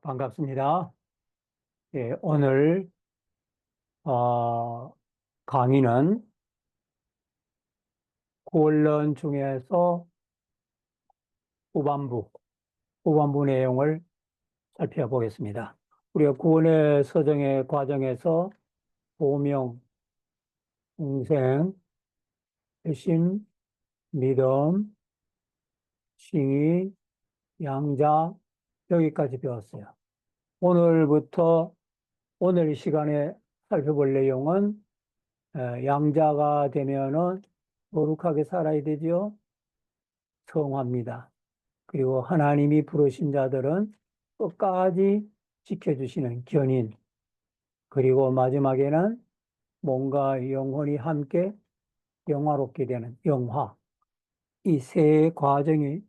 반갑습니다. 예, 오늘 강의는 구원론 중에서 후반부, 후반부 내용을 살펴보겠습니다. 우리가 구원의 서정의 과정에서 소명, 공생, 회심, 믿음, 칭의, 양자, 여기까지 배웠어요. 오늘부터 오늘 이 시간에 살펴볼 내용은 양자가 되면은 거룩하게 살아야 되죠. 성화입니다. 그리고 하나님이 부르신 자들은 끝까지 지켜주시는 견인. 그리고 마지막에는 몸과 영혼이 함께 영화롭게 되는 영화. 이 세 과정이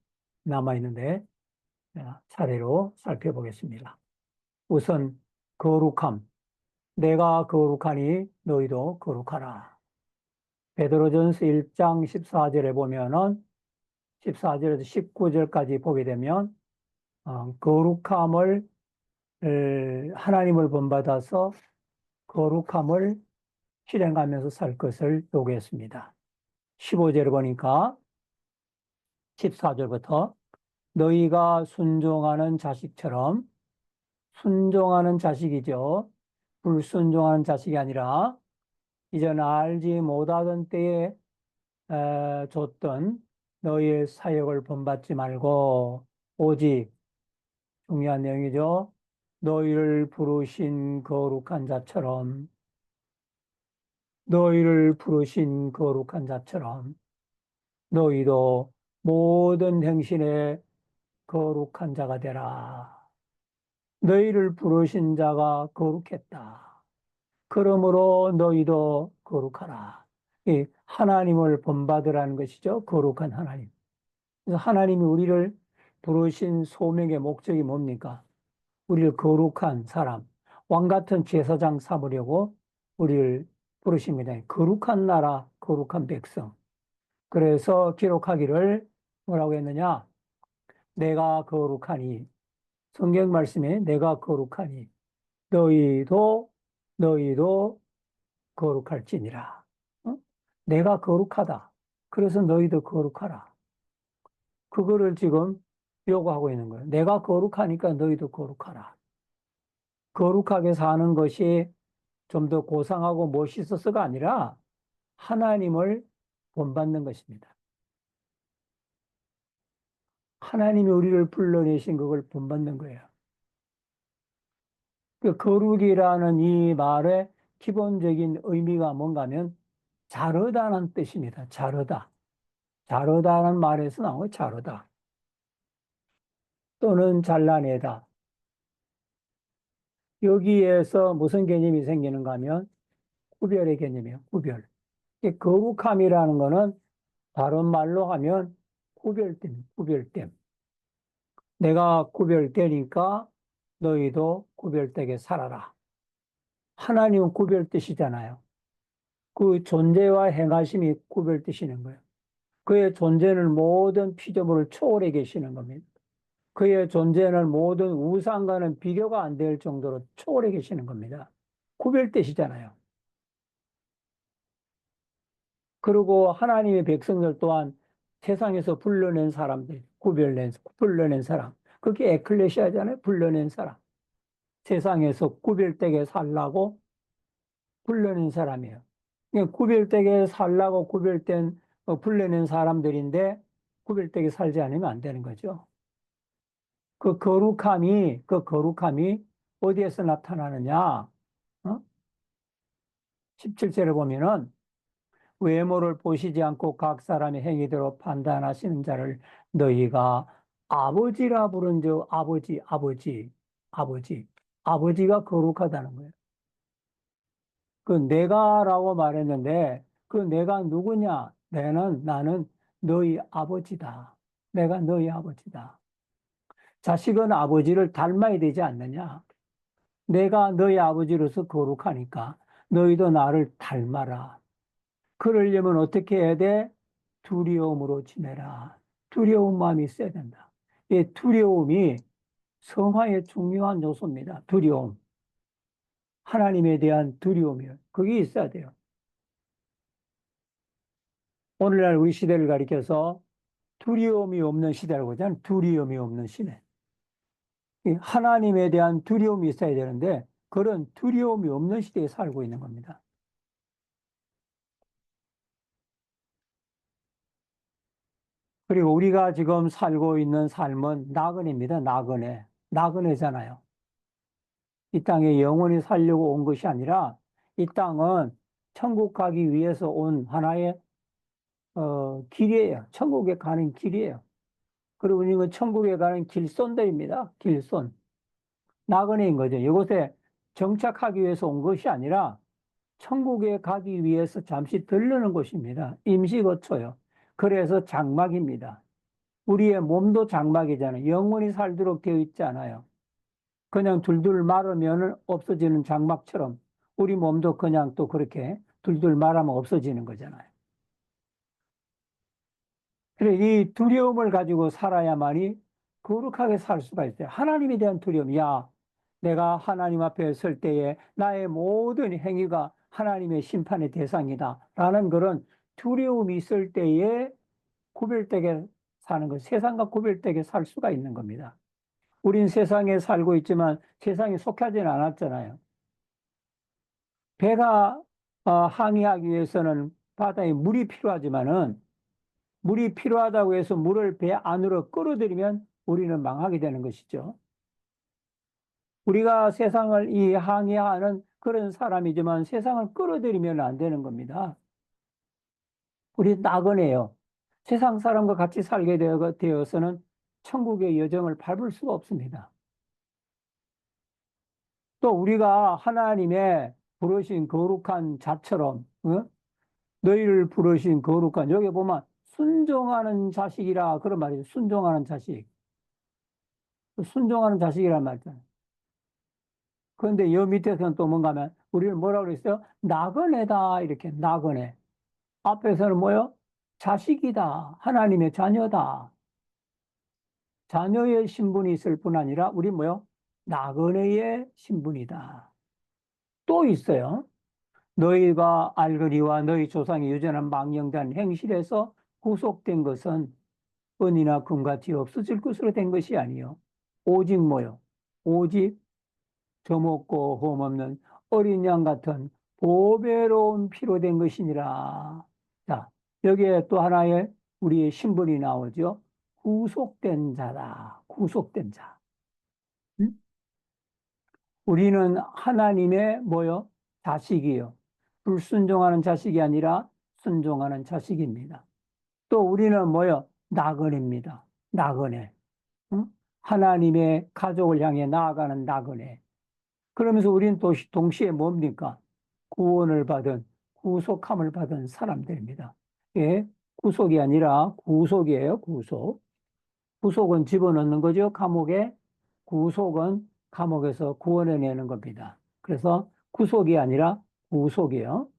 남아있는데 차례로 살펴보겠습니다. 우선 거룩함. 내가 거룩하니 너희도 거룩하라. 베드로전서 1장 14절에 보면은 14절에서 19절까지 보게 되면 거룩함을 하나님을 본받아서 거룩함을 실행하면서 살 것을 요구했습니다. 15절에 보니까 14절부터 너희가 순종하는 자식처럼 순종하는 자식이죠. 불순종하는 자식이 아니라 이전 알지 못하던 때에 줬던 너희의 사역을 본받지 말고 오직 중요한 내용이죠. 너희를 부르신 거룩한 자처럼, 너희를 부르신 거룩한 자처럼, 너희도 모든 행실에 거룩한 자가 되라. 너희를 부르신 자가 거룩했다. 그러므로 너희도 거룩하라. 이 하나님을 본받으라는 것이죠. 거룩한 하나님. 그래서 하나님이 우리를 부르신 소명의 목적이 뭡니까? 우리를 거룩한 사람, 왕 같은 제사장 삼으려고 우리를 부르십니다. 거룩한 나라, 거룩한 백성. 그래서 기록하기를 뭐라고 했느냐? 내가 거룩하니, 성경 말씀에 내가 거룩하니, 너희도 거룩할지니라. 어? 내가 거룩하다. 그래서 너희도 거룩하라. 그거를 지금 요구하고 있는 거예요. 내가 거룩하니까 너희도 거룩하라. 거룩하게 사는 것이 좀 더 고상하고 멋있어서가 아니라 하나님을 본받는 것입니다. 하나님이 우리를 불러내신 그걸 본받는 거예요. 그 거룩이라는 이 말의 기본적인 의미가 뭔가 하면 자르다는 뜻입니다. 자르다. 자르다는 말에서 나온 자르다. 또는 잘라내다. 여기에서 무슨 개념이 생기는가 하면 구별의 개념이에요. 구별. 이 거룩함이라는 거는 다른 말로 하면 구별됨, 구별됨. 내가 구별되니까 너희도 구별되게 살아라. 하나님은 구별되시잖아요. 그 존재와 행하심이 구별되시는 거예요. 그의 존재는 모든 피조물을 초월해 계시는 겁니다. 그의 존재는 모든 우상과는 비교가 안 될 정도로 초월해 계시는 겁니다. 구별되시잖아요. 그리고 하나님의 백성들 또한 세상에서 불러낸 사람들, 불러낸 사람. 그게 에클레시아잖아요. 불러낸 사람. 세상에서 구별되게 살라고 불러낸 사람이에요. 그러니까 구별되게 살라고 불러낸 사람들인데 구별되게 살지 않으면 안 되는 거죠. 그 거룩함이 어디에서 나타나느냐? 어? 17절에 보면은 외모를 보시지 않고 각 사람의 행위대로 판단하시는 자를 너희가 아버지라 부른즉 아버지가 거룩하다는 거예요. 그 내가라고 말했는데 그 내가 누구냐? 나는 너희 아버지다. 내가 너희 아버지다. 자식은 아버지를 닮아야 되지 않느냐? 내가 너희 아버지로서 거룩하니까 너희도 나를 닮아라. 그러려면 어떻게 해야 돼? 두려움으로 지내라. 두려운 마음이 있어야 된다. 이 두려움이 성화의 중요한 요소입니다. 두려움. 하나님에 대한 두려움이요. 그게 있어야 돼요. 오늘날 우리 시대를 가리켜서 두려움이 없는 시대라고 하잖아요. 두려움이 없는 시대. 이 하나님에 대한 두려움이 있어야 되는데 그런 두려움이 없는 시대에 살고 있는 겁니다. 그리고 우리가 지금 살고 있는 삶은 나그네입니다. 나그네. 나그네잖아요. 이 땅에 영원히 살려고 온 것이 아니라 이 땅은 천국 가기 위해서 온 하나의 길이에요. 천국에 가는 길이에요. 그리고 이건 천국에 가는 길선들입니다. 길선. 나그네인 거죠. 이곳에 정착하기 위해서 온 것이 아니라 천국에 가기 위해서 잠시 들르는 곳입니다. 임시거처요. 그래서 장막입니다. 우리의 몸도 장막이잖아요. 영원히 살도록 되어 있지 않아요. 그냥 둘둘 말으면 없어지는 장막처럼 우리 몸도 그냥 또 그렇게 둘둘 말하면 없어지는 거잖아요. 그래, 이 두려움을 가지고 살아야만이 거룩하게 살 수가 있어요. 하나님에 대한 두려움. 야, 내가 하나님 앞에 설 때에 나의 모든 행위가 하나님의 심판의 대상이다. 라는 그런 두려움이 있을 때에 구별되게 사는 것, 세상과 구별되게 살 수가 있는 겁니다. 우린 세상에 살고 있지만 세상에 속하지는 않았잖아요. 배가 항해하기 위해서는 바다에 물이 필요하지만은 물이 필요하다고 해서 물을 배 안으로 끌어들이면 우리는 망하게 되는 것이죠. 우리가 세상을 이 항해하는 그런 사람이지만 세상을 끌어들이면 안 되는 겁니다. 우리 나그네요. 세상 사람과 같이 살게 되어서는 천국의 여정을 밟을 수가 없습니다. 또 우리가 하나님의 부르신 거룩한 자처럼 너희를 부르신 거룩한 여기 보면 순종하는 자식이라 그런 말이죠. 순종하는 자식. 순종하는 자식이란 말이잖아요. 그런데 여 밑에서는 또 뭔가 하면 우리를 뭐라고 그랬어요? 나그네다 이렇게 나그네. 앞에서는 뭐요? 자식이다. 하나님의 자녀다. 자녀의 신분이 있을 뿐 아니라 우리 뭐요? 나그네의 신분이다. 또 있어요. 너희가 알거니와 너희 조상이 유전한 망령된 행실에서 구속된 것은 은이나 금같이 없어질 것으로 된 것이 아니요. 오직 뭐요? 오직 점없고 흠없는 어린 양 같은 보배로운 피로 된 것이니라. 자, 여기에 또 하나의 우리의 신분이 나오죠. 구속된 자다. 구속된 자. 음? 우리는 하나님의 뭐요? 자식이요. 불순종하는 자식이 아니라 순종하는 자식입니다. 또 우리는 뭐요? 나그네입니다. 나그네. 응? 하나님의 가족을 향해 나아가는 나그네. 그러면서 우리는 또 동시에 뭡니까? 구원을 받은, 구속함을 받은 사람들입니다. 예, 구속이 아니라 구속이에요, 구속. 구속은 집어넣는 거죠, 감옥에. 구속은 감옥에서 구원해내는 겁니다. 그래서 구속이 아니라 구속이에요.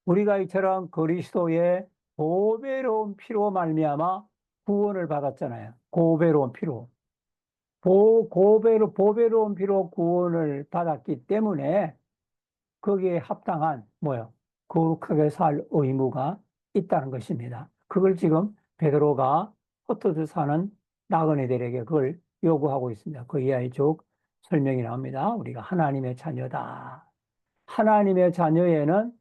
우리가 이처럼 그리스도의 보배로운 피로 말미암아 구원을 받았잖아요. 보배로운 피로. 보배로운 피로 구원을 받았기 때문에 거기에 합당한 뭐요? 거룩하게 살 의무가 있다는 것입니다. 그걸 지금 베드로가 흩어져 사는 나그네들에게 그걸 요구하고 있습니다. 그 이하의 쭉 설명이 나옵니다. 우리가 하나님의 자녀다. 하나님의 자녀에는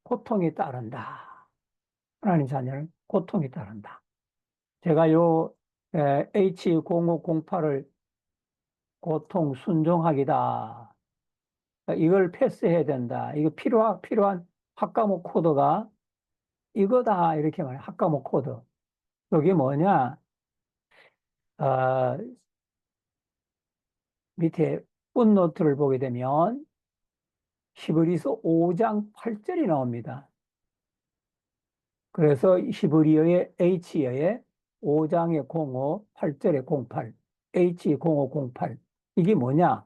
고통이 따른다. 하나님 자녀는 고통이 따른다. 제가 요 H0508을 고통 순종하기다. 이걸 패스해야 된다. 이거 필요한 학과목 코드가 이거다. 이렇게 말해요. 학과목 코드. 여기 뭐냐? 어, 밑에 풋노트를 보게 되면 히브리서 5장 8절이 나옵니다. 그래서 히브리어의 H여의 5장의 05, 8절의 08, H0508. 이게 뭐냐?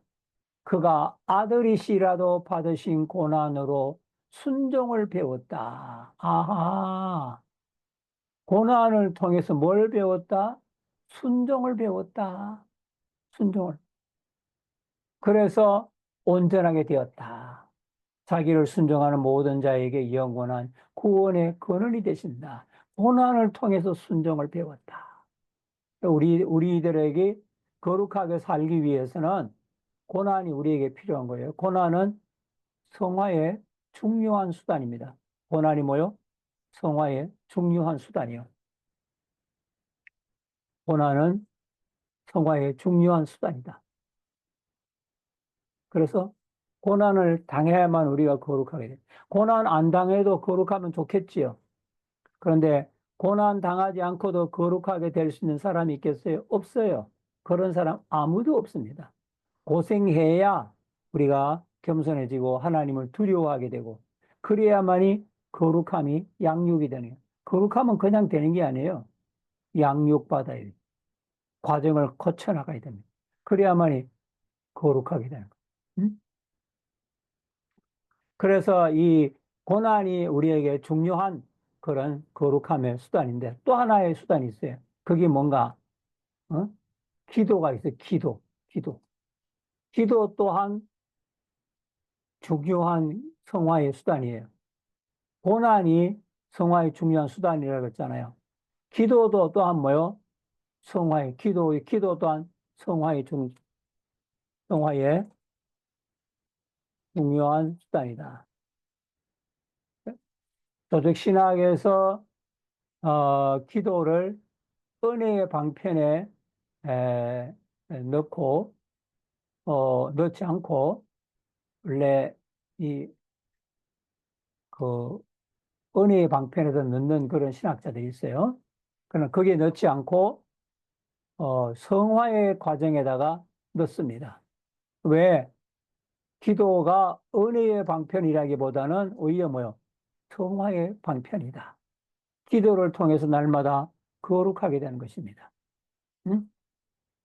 그가 아들이시라도 받으신 고난으로 순종을 배웠다. 아하. 고난을 통해서 뭘 배웠다? 순종을 배웠다. 순종을. 그래서 온전하게 되었다. 자기를 순종하는 모든 자에게 영원한 구원의 근원이 되신다. 고난을 통해서 순종을 배웠다. 우리들에게 거룩하게 살기 위해서는 고난이 우리에게 필요한 거예요. 고난은 성화의 중요한 수단입니다. 고난이 뭐요? 성화의 중요한 수단이요. 고난은 성화의 중요한 수단이다. 그래서 고난을 당해야만 우리가 거룩하게 돼. 고난 안 당해도 거룩하면 좋겠지요. 그런데 고난 당하지 않고도 거룩하게 될 수 있는 사람이 있겠어요? 없어요. 그런 사람 아무도 없습니다. 고생해야 우리가 겸손해지고 하나님을 두려워하게 되고 그래야만이 거룩함이 양육이 되는 거예요. 거룩함은 그냥 되는 게 아니에요. 양육받아야 돼요. 과정을 거쳐 나가야 됩니다. 그래야만이 거룩하게 되는 거예요. 그래서 이 고난이 우리에게 중요한 그런 거룩함의 수단인데 또 하나의 수단이 있어요. 그게 뭔가, 어? 기도가 있어요. 기도. 기도 또한 중요한 성화의 수단이에요. 고난이 성화의 중요한 수단이라고 했잖아요. 기도도 또한 뭐요? 기도 또한 성화의 중요한 수단이다. 조직 신학에서 기도를 은혜의 방편에 에, 넣고 넣지 않고 원래 이 그 은혜의 방편에서 넣는 그런 신학자들이 있어요. 그러나 거기에 넣지 않고 성화의 과정에다가 넣습니다. 왜? 기도가 은혜의 방편이라기보다는 오히려 뭐요? 성화의 방편이다. 기도를 통해서 날마다 거룩하게 되는 것입니다. 응?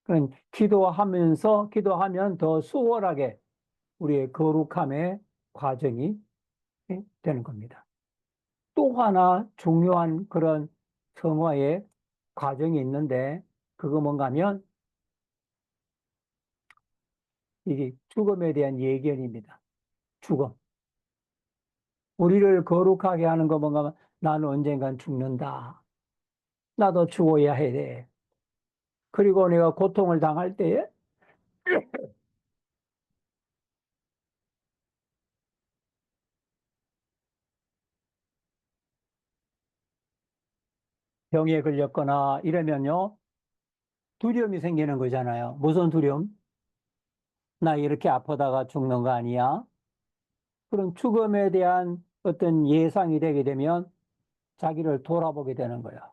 그런 기도하면 더 수월하게 우리의 거룩함의 과정이 되는 겁니다. 또 하나 중요한 그런 성화의 과정이 있는데 그거 뭔가 하면 이게 죽음에 대한 예견입니다. 죽음. 우리를 거룩하게 하는 거 뭔가 하면 나는 언젠간 죽는다. 나도 죽어야 해. 돼. 그리고 내가 고통을 당할 때에 병에 걸렸거나 이러면요. 두려움이 생기는 거잖아요. 무슨 두려움? 나 이렇게 아프다가 죽는 거 아니야? 그런 죽음에 대한 어떤 예상이 되게 되면 자기를 돌아보게 되는 거야.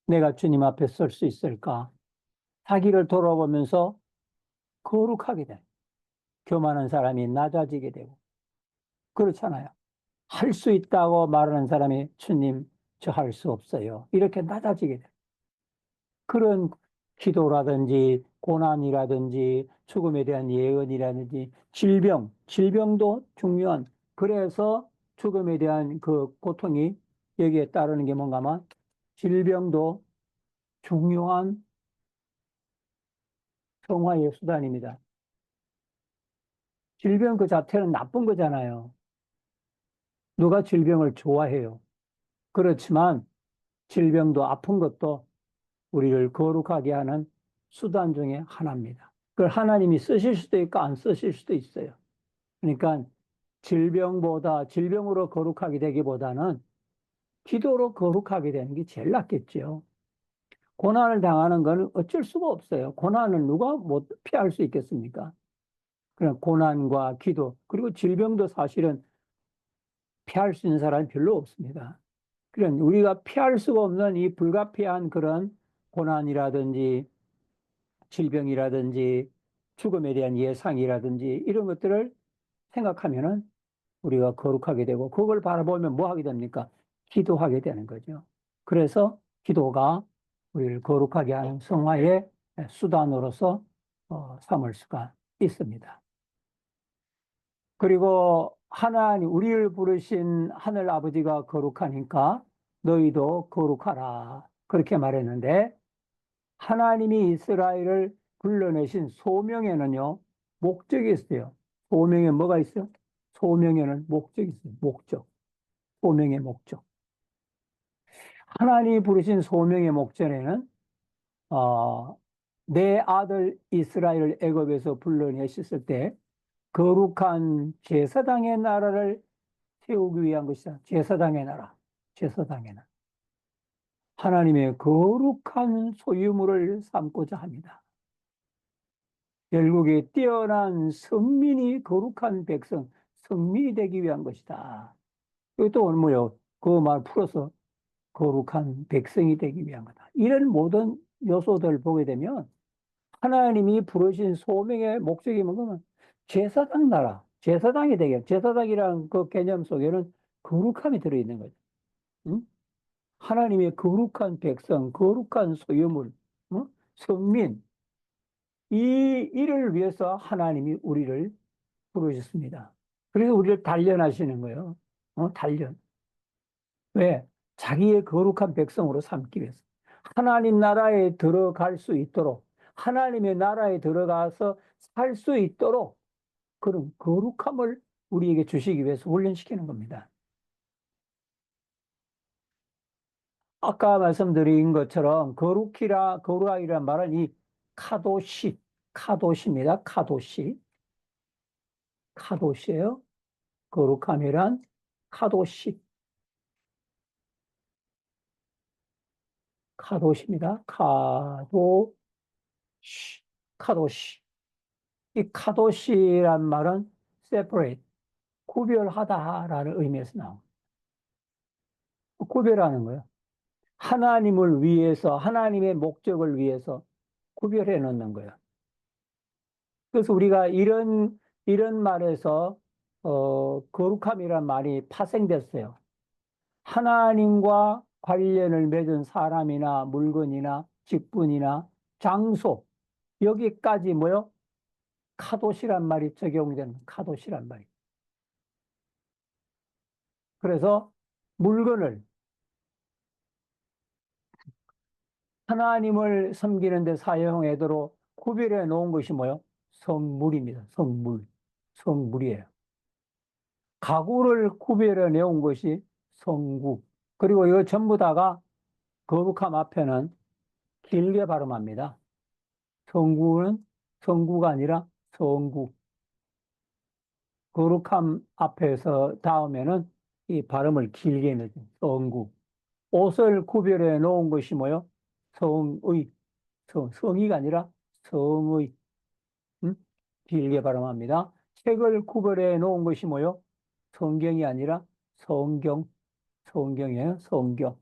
내가 주님 앞에 설 수 있을까? 자기를 돌아보면서 거룩하게 돼. 교만한 사람이 낮아지게 되고. 그렇잖아요. 할 수 있다고 말하는 사람이 주님, 저 할 수 없어요. 이렇게 낮아지게 돼. 그런 기도라든지 고난이라든지 죽음에 대한 예언이라든지 질병도 중요한, 그래서 죽음에 대한 그 고통이 여기에 따르는 게 뭔가 하면 질병도 중요한 성화의 수단입니다. 질병 그 자체는 나쁜 거잖아요. 누가 질병을 좋아해요? 그렇지만 질병도 아픈 것도 우리를 거룩하게 하는 수단 중에 하나입니다. 그걸 하나님이 쓰실 수도 있고 안 쓰실 수도 있어요. 그러니까 질병으로 거룩하게 되기보다는 기도로 거룩하게 되는 게 제일 낫겠죠. 고난을 당하는 것은 어쩔 수가 없어요. 고난은 누가 못 피할 수 있겠습니까? 그냥 고난과 기도, 그리고 질병도 사실은 피할 수 있는 사람이 별로 없습니다. 그런 우리가 피할 수가 없는 이 불가피한 그런 고난이라든지 질병이라든지 죽음에 대한 예상이라든지 이런 것들을 생각하면은 우리가 거룩하게 되고 그걸 바라보면 뭐 하게 됩니까? 기도하게 되는 거죠. 그래서 기도가 우리를 거룩하게 하는 성화의 수단으로서 삼을 수가 있습니다. 그리고 우리를 부르신 하늘 아버지가 거룩하니까 너희도 거룩하라. 그렇게 말했는데 하나님이 이스라엘을 불러내신 소명에는요, 목적이 있어요. 소명에 뭐가 있어요? 소명에는 목적이 있어요. 목적. 소명의 목적. 하나님이 부르신 소명의 목적에는, 어, 내 아들 이스라엘을 애굽에서 불러내셨을 때 거룩한 제사장의 나라를 세우기 위한 것이다. 제사장의 나라. 제사장의 나라. 하나님의 거룩한 소유물을 삼고자 합니다. 결국에 뛰어난 성민이 거룩한 백성, 성민이 되기 위한 것이다. 이것도 뭐요? 그 말 풀어서 거룩한 백성이 되기 위한 거다. 이런 모든 요소들을 보게 되면 하나님이 부르신 소명의 목적이 뭐냐면 제사장 나라, 제사장이 되게, 제사장이라는 그 개념 속에는 거룩함이 들어있는 거죠. 응? 하나님의 거룩한 백성, 거룩한 소유물, 응? 성민, 이 일을 위해서 하나님이 우리를 부르셨습니다. 그래서 우리를 단련하시는 거예요. 단련. 왜? 자기의 거룩한 백성으로 삼기 위해서. 하나님 나라에 들어갈 수 있도록, 하나님의 나라에 들어가서 살 수 있도록 그런 거룩함을 우리에게 주시기 위해서 훈련시키는 겁니다. 아까 말씀드린 것처럼 거룩이란 말은 이 카도시, 카도시입니다. 카도시. 카도시예요. 거룩함이란 카도시, 카도시입니다. 카도시, 카도시. 이 카도시란 말은 separate, 구별하다라는 의미에서 나옵니다. 구별하는 거예요. 하나님을 위해서, 하나님의 목적을 위해서 구별해 놓는 거예요. 그래서 우리가 이런 말에서, 거룩함이란 말이 파생됐어요. 하나님과 관련을 맺은 사람이나 물건이나 직분이나 장소, 여기까지 뭐요? 카도시란 말이 적용되는 카도시란 말이. 그래서 물건을 하나님을 섬기는 데 사용하도록 구별해 놓은 것이 뭐요? 성물입니다. 성물. 성물이에요. 가구를 구별해 내온 것이 성구. 그리고 이거 전부 다가 거룩함 앞에는 길게 발음합니다. 성구는 성구가 아니라 성구. 거룩함 앞에서 다음에는 이 발음을 길게 내죠. 성구. 옷을 구별해 놓은 것이 뭐요? 성의. 성의가 아니라 성의. 음? 길게 발음합니다. 책을 구별해 놓은 것이 뭐요? 성경이 아니라 성경. 성경이에요. 성경.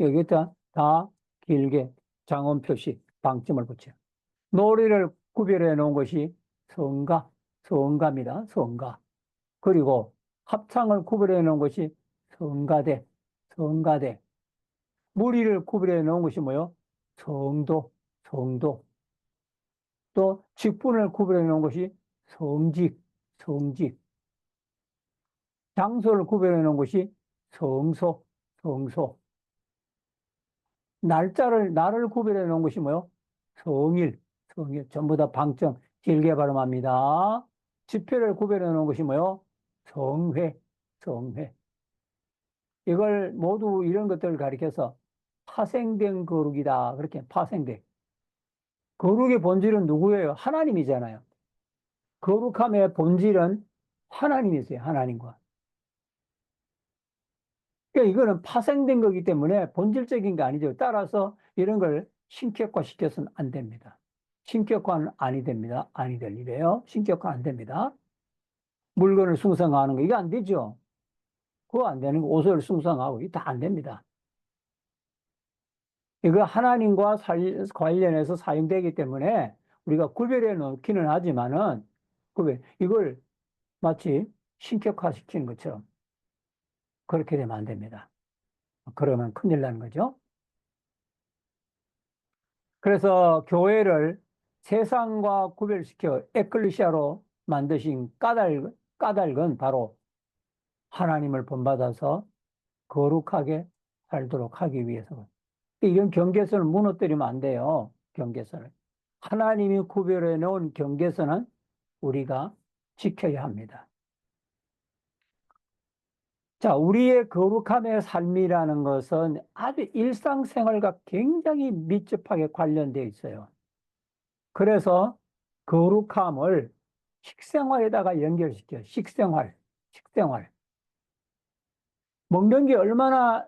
여기다 다 길게 장원 표시, 방점을 붙여요. 노래를 구별해 놓은 것이 성가, 성가입니다. 성가. 그리고 합창을 구별해 놓은 것이 성가대, 성가대. 무리를 구별해 놓은 것이 뭐요? 성도, 성도. 또 직분을 구별해 놓은 것이 성직, 성직. 장소를 구별해 놓은 것이 성소, 성소. 날을 구별해 놓은 것이 뭐요? 성일, 성일. 전부 다 방점 길게 발음합니다. 지표를 구별해 놓은 것이 뭐요? 성회, 성회. 이걸 모두 이런 것들을 가리켜서 파생된 거룩이다. 그렇게 파생된. 거룩의 본질은 누구예요? 하나님이잖아요. 거룩함의 본질은 하나님이세요. 하나님과. 그러니까 이거는 파생된 거기 때문에 본질적인 게 아니죠. 따라서 이런 걸 신격화시켜서는 안 됩니다. 신격화는 아니 됩니다. 아니 될 일이에요. 신격화 안 됩니다. 물건을 숭상하는 거, 이거 안 되죠. 그거 안 되는 거, 옷을 숭상하고, 이거 다 안 됩니다. 이거 하나님과 관련해서 사용되기 때문에 우리가 구별해 놓기는 하지만은, 이걸 마치 신격화시키는 것처럼 그렇게 되면 안 됩니다. 그러면 큰일 나는 거죠. 그래서 교회를 세상과 구별시켜 에클리시아로 만드신 까닭은 바로 하나님을 본받아서 거룩하게 살도록 하기 위해서. 이런 경계선을 무너뜨리면 안 돼요. 경계선을. 하나님이 구별해 놓은 경계선은 우리가 지켜야 합니다. 자, 우리의 거룩함의 삶이라는 것은 아주 일상생활과 굉장히 밀접하게 관련되어 있어요. 그래서 거룩함을 식생활에다가 연결시켜요. 식생활. 먹는 게 얼마나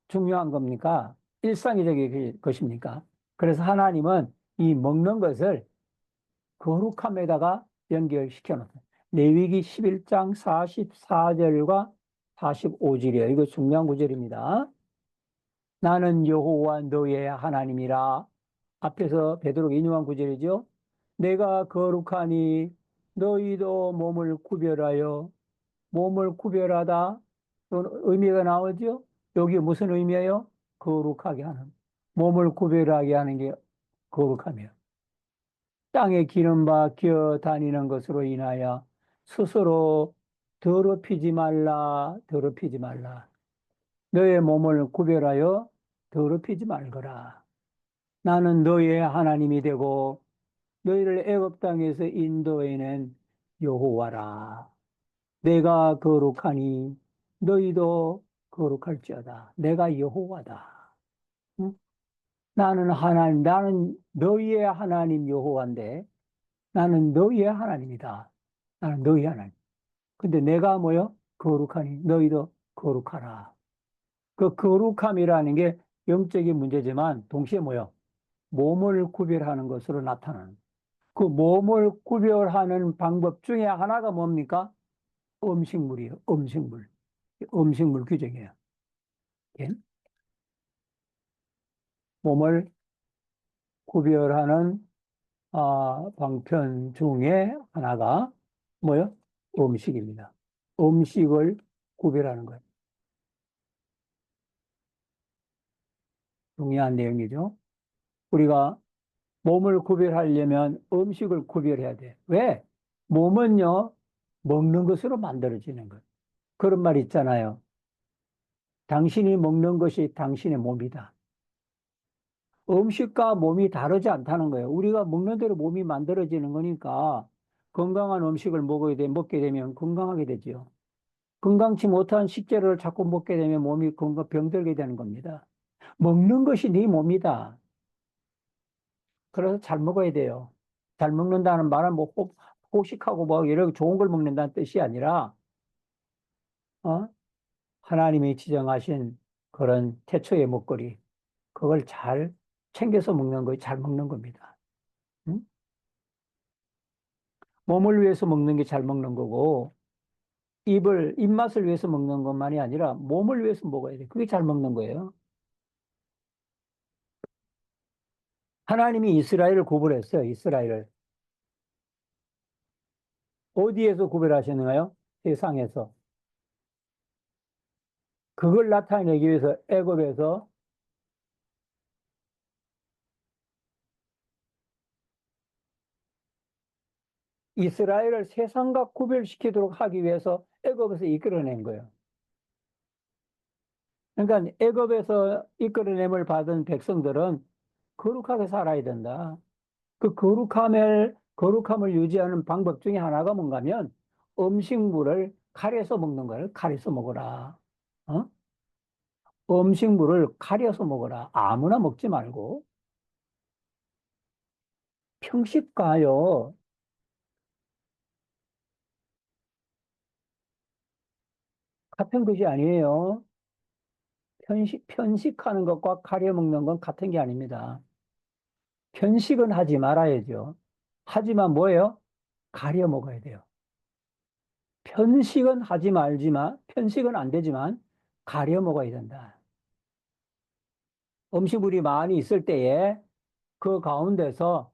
중요한 겁니까? 일상적인 것입니까? 그래서 하나님은 이 먹는 것을 거룩함에다가 연결시켜 놓습니다. 레위기 11장 44절과 45절이에요. 이거 중요한 구절입니다. 나는 여호와 너의 하나님이라. 앞에서 베드로가 인용한 구절이죠. 내가 거룩하니 너희도 몸을 구별하다. 의미가 나오죠. 여기 무슨 의미예요? 거룩하게 하는. 몸을 구별하게 하는 게 거룩함이에요. 땅에 기름 박혀 다니는 것으로 인하여 스스로 더럽히지 말라. 너의 몸을 구별하여 더럽히지 말거라. 나는 너의 하나님이 되고 너희를 애굽 땅에서 인도해낸 여호와라. 내가 거룩하니 너희도 거룩할지어다. 내가 여호와다. 응? 나는 너희의 하나님 여호와인데 나는 너희의 하나님이다. 나는 너희의 하나님. 근데 내가 뭐요? 거룩하니 너희도 거룩하라. 그 거룩함이라는 게 영적인 문제지만 동시에 뭐요? 몸을 구별하는 것으로 나타나는. 그 몸을 구별하는 방법 중에 하나가 뭡니까? 음식물이에요. 음식물. 음식물 규정이에요. 예? 몸을 구별하는 방편 중에 하나가 뭐요? 음식입니다. 음식을 구별하는 거예요. 중요한 내용이죠. 우리가 몸을 구별하려면 음식을 구별해야 돼. 왜? 몸은요, 먹는 것으로 만들어지는 거예요. 그런 말 있잖아요. 당신이 먹는 것이 당신의 몸이다. 음식과 몸이 다르지 않다는 거예요. 우리가 먹는 대로 몸이 만들어지는 거니까 건강한 음식을 먹게 되면 건강하게 되죠. 건강치 못한 식재료를 자꾸 먹게 되면 몸이 병들게 되는 겁니다. 먹는 것이 네 몸이다. 그래서 잘 먹어야 돼요. 잘 먹는다는 말은 뭐 호식하고 뭐 이렇게 좋은 걸 먹는다는 뜻이 아니라 어? 하나님이 지정하신 그런 태초의 먹거리 그걸 잘 챙겨서 먹는 거, 잘 먹는 겁니다. 응? 몸을 위해서 먹는 게 잘 먹는 거고 입맛을 위해서 먹는 것만이 아니라 몸을 위해서 먹어야 돼. 그게 잘 먹는 거예요. 하나님이 이스라엘을 구별했어요. 이스라엘을. 어디에서 구별하셨나요? 세상에서. 그걸 나타내기 위해서 애굽에서 이스라엘을 세상과 구별시키도록 하기 위해서 애굽에서 이끌어낸 거예요. 그러니까 애굽에서 이끌어냄을 받은 백성들은 거룩하게 살아야 된다. 그 거룩함을 유지하는 방법 중에 하나가 뭔가 하면 음식물을 가려서 먹는 거예요. 가려서 먹어라. 어? 음식물을 가려서 먹어라. 아무나 먹지 말고. 편식과요. 같은 것이 아니에요. 편식하는 것과 가려 먹는 건 같은 게 아닙니다. 편식은 하지 말아야죠. 하지만 뭐예요? 가려 먹어야 돼요. 편식은 안 되지만 가려 먹어야 된다. 음식물이 많이 있을 때에 그 가운데서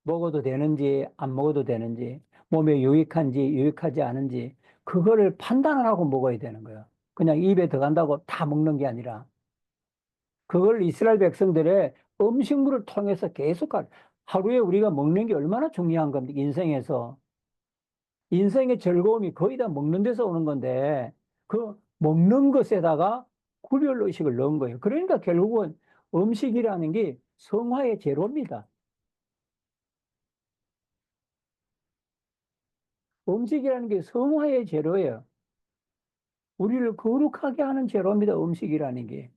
먹어도 되는지 안 먹어도 되는지 몸에 유익한지 유익하지 않은지 그거를 판단을 하고 먹어야 되는 거예요. 그냥 입에 들어간다고 다 먹는 게 아니라 그걸 이스라엘 백성들의 음식물을 통해서 계속 하루에 우리가 먹는 게 얼마나 중요한 겁니까? 인생의 즐거움이 거의 다 먹는 데서 오는 건데 그 먹는 것에다가 구별 의식을 넣은 거예요. 그러니까 결국은 음식이라는 게 성화의 제로입니다. 음식이라는 게 성화의 재료예요. 우리를 거룩하게 하는 재료입니다. 음식이라는 게.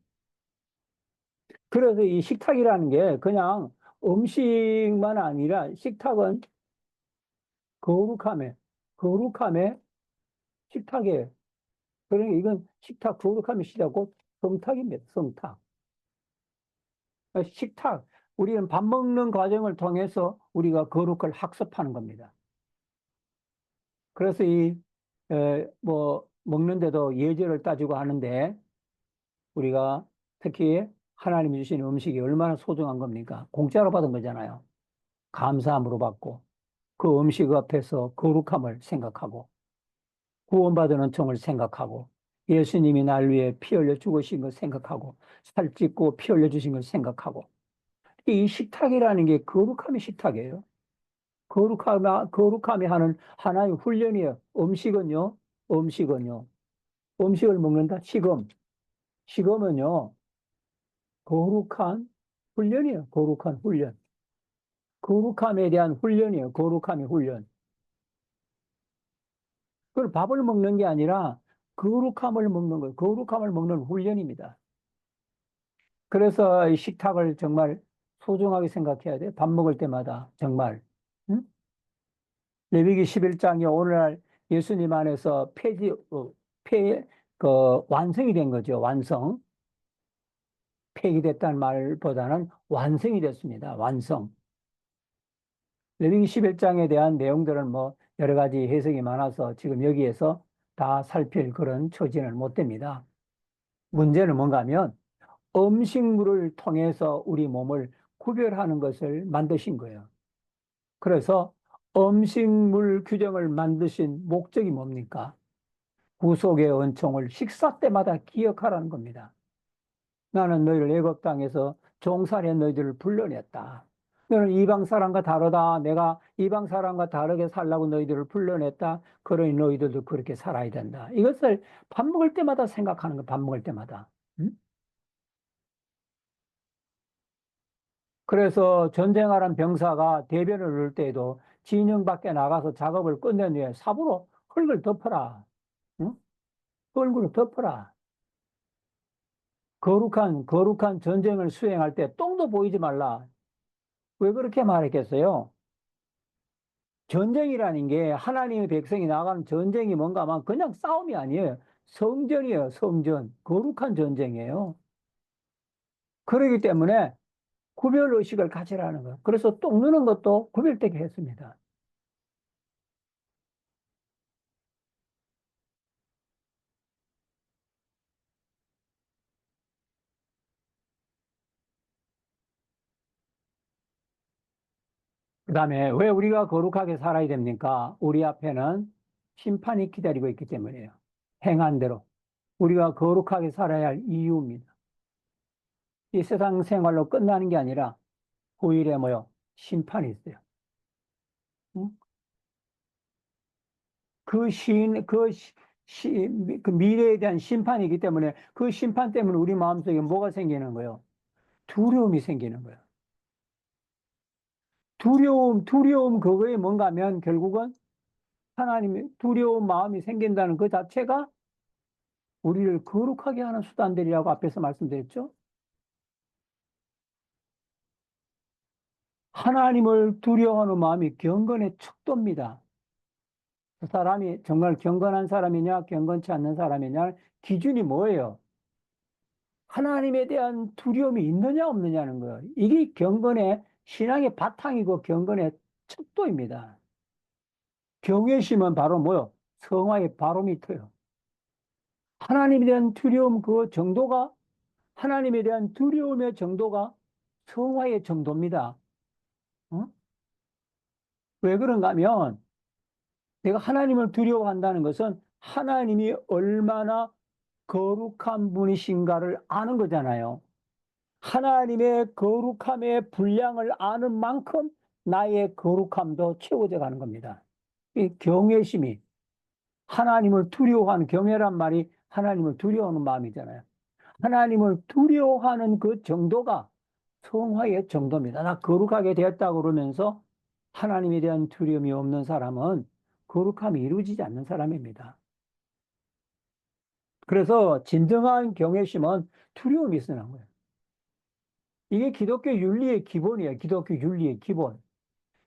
그래서 이 식탁이라는 게 그냥 음식만 아니라 식탁은 거룩함에, 거룩함에 식탁이에요. 그러니까 이건 식탁, 거룩함의 시작고 성탁입니다. 성탁. 식탁, 우리는 밥 먹는 과정을 통해서 우리가 거룩을 학습하는 겁니다. 그래서 먹는데도 예절을 따지고 하는데 우리가 특히 하나님이 주신 음식이 얼마나 소중한 겁니까? 공짜로 받은 거잖아요. 감사함으로 받고 그 음식 앞에서 거룩함을 생각하고 구원받은 은총을 생각하고 예수님이 날 위해 피 흘려 죽으신 걸 생각하고 살찌고 피 흘려 주신 걸 생각하고 이 식탁이라는 게 거룩함의 식탁이에요. 거룩함이 하는 하나의 훈련이에요. 음식은요. 음식을 먹는다. 식음은요. 거룩한 훈련이에요. 거룩한 훈련. 거룩함에 대한 훈련이에요. 거룩함의 훈련. 그걸 밥을 먹는 게 아니라 거룩함을 먹는 거예요. 거룩함을 먹는 훈련입니다. 그래서 이 식탁을 정말 소중하게 생각해야 돼요. 밥 먹을 때마다 정말. 응? 레위기 11장이 오늘날 예수님 안에서 완성이 된 거죠. 완성. 폐기됐다는 말보다는 완성이 됐습니다. 완성. 레위기 11장에 대한 내용들은 뭐 여러 가지 해석이 많아서 지금 여기에서 다 살필 그런 처지는 못 됩니다. 문제는 뭔가 하면 음식물을 통해서 우리 몸을 구별하는 것을 만드신 거예요. 그래서 음식물 규정을 만드신 목적이 뭡니까? 구속의 은총을 식사 때마다 기억하라는 겁니다. 나는 너희를 애굽 땅에서 종살이한 너희들을 불러냈다. 너는 이방 사람과 다르다. 내가 이방 사람과 다르게 살라고 너희들을 불러냈다. 그러니 너희들도 그렇게 살아야 된다. 이것을 밥 먹을 때마다 생각하는 거, 밥 먹을 때마다. 음? 그래서 전쟁하는 병사가 대변을 누를 때에도 진영 밖에 나가서 작업을 끝낸 후에 삽으로 흙을 덮어라. 응? 얼굴을 덮어라. 거룩한 전쟁을 수행할 때 똥도 보이지 말라. 왜 그렇게 말했겠어요? 전쟁이라는 게 하나님의 백성이 나가는 전쟁이 뭔가 하면 그냥 싸움이 아니에요. 성전이에요, 성전. 거룩한 전쟁이에요. 그러기 때문에 구별의식을 가지라는 거예요. 그래서 똥 누는 것도 구별되게 했습니다. 그 다음에 왜 우리가 거룩하게 살아야 됩니까? 우리 앞에는 심판이 기다리고 있기 때문이에요. 행한 대로. 우리가 거룩하게 살아야 할 이유입니다. 이 세상 생활로 끝나는 게 아니라 후일에 뭐요? 심판이 있어요. 응? 그 시인, 그 미래에 대한 심판이기 때문에 그 심판 때문에 우리 마음속에 뭐가 생기는 거예요? 두려움이 생기는 거예요. 두려움 그거에 뭔가 하면 결국은 하나님의 두려운 마음이 생긴다는 그 자체가 우리를 거룩하게 하는 수단들이라고 앞에서 말씀드렸죠. 하나님을 두려워하는 마음이 경건의 척도입니다. 그 사람이 정말 경건한 사람이냐, 경건치 않는 사람이냐, 기준이 뭐예요? 하나님에 대한 두려움이 있느냐, 없느냐는 거예요. 이게 경건의 신앙의 바탕이고 경건의 척도입니다. 경외심은 바로 뭐요? 성화의 바로미터요. 하나님에 대한 두려움 그 정도가, 하나님에 대한 두려움의 정도가 성화의 정도입니다. 어? 왜 그런가 하면 내가 하나님을 두려워한다는 것은 하나님이 얼마나 거룩한 분이신가를 아는 거잖아요. 하나님의 거룩함의 분량을 아는 만큼 나의 거룩함도 채워져 가는 겁니다. 이 경외심이 하나님을 두려워하는 경외란 말이 하나님을 두려워하는 마음이잖아요. 하나님을 두려워하는 그 정도가 성화의 정도입니다. 나 거룩하게 되었다 그러면서 하나님에 대한 두려움이 없는 사람은 거룩함이 이루어지지 않는 사람입니다. 그래서 진정한 경외심은 두려움이 있어야 거예요. 이게 기독교 윤리의 기본이에요. 기독교 윤리의 기본.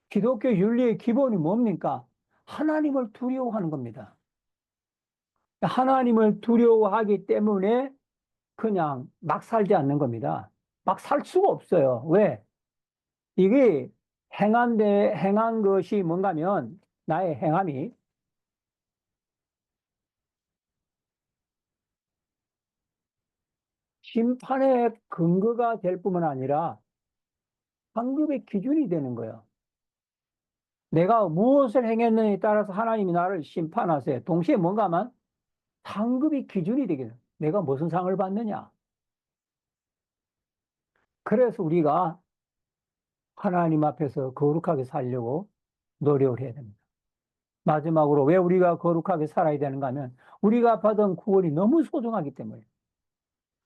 기독교 윤리의 기본이 뭡니까? 하나님을 두려워하는 겁니다. 하나님을 두려워하기 때문에 그냥 막 살지 않는 겁니다. 막 살 수가 없어요. 왜? 이게 행한 것이 뭔가 하면 나의 행함이 심판의 근거가 될 뿐만 아니라 상급의 기준이 되는 거예요. 내가 무엇을 행했느냐에 따라서 하나님이 나를 심판하세요. 동시에 뭔가 하면 상급이 기준이 되게 돼요. 내가 무슨 상을 받느냐. 그래서 우리가 하나님 앞에서 거룩하게 살려고 노력을 해야 됩니다. 마지막으로 왜 우리가 거룩하게 살아야 되는가 하면 우리가 받은 구원이 너무 소중하기 때문에